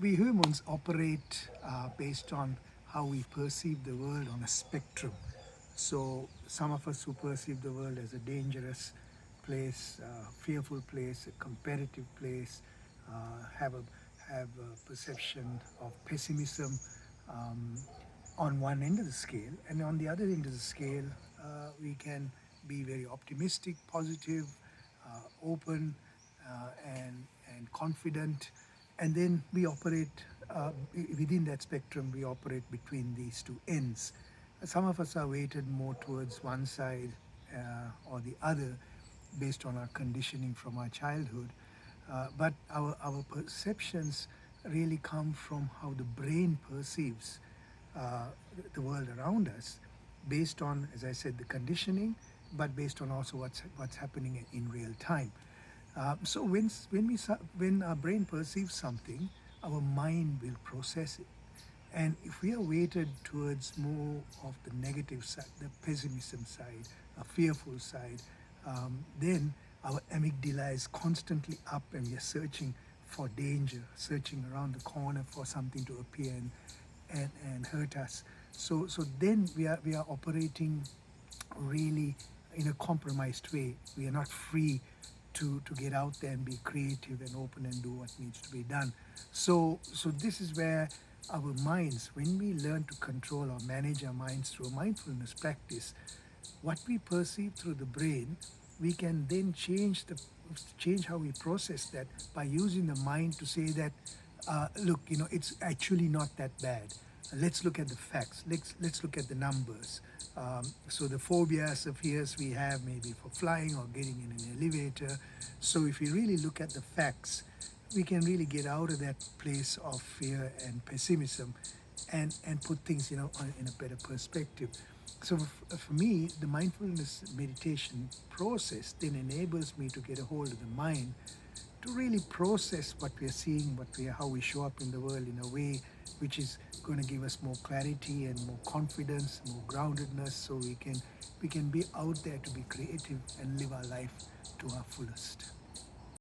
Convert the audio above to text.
we humans operate based on how we perceive the world on a spectrum. So, some of us who perceive the world as a dangerous place, fearful place, a competitive place, have a perception of pessimism um, on one end of the scale, and on the other end of the scale, we can be very optimistic, positive, open, and confident, and then we operate within that spectrum. We operate between these two ends. Some of us are weighted more towards one side or the other based on our conditioning from our childhood. But our perceptions really come from how the brain perceives uh, the world around us based on, as I said, the conditioning, but based on also what's happening in real time. So when our brain perceives something, our mind will process it. And if we are weighted towards more of the negative side, the pessimism side, a fearful side, then our amygdala is constantly up and we are searching for danger, searching around the corner for something to appear and hurt us. So then we are operating really in a compromised way. We are not free to get out there and be creative and open and do what needs to be done. So this is where our minds, when we learn to control or manage our minds through a mindfulness practice, what we perceive through the brain, we can then change how we process that by using the mind to say that, look, it's actually not that bad. Let's look at the facts. Let's look at the numbers. So the phobias, the fears we have, maybe for flying or getting in an elevator. So if we really look at the facts, we can really get out of that place of fear and pessimism, and put things in a better perspective. So for me, the mindfulness meditation process then enables me to get a hold of the mind to really process what we are seeing, how we show up in the world in a way which is going to give us more clarity and more confidence, more groundedness, so we can be out there to be creative and live our life to our fullest.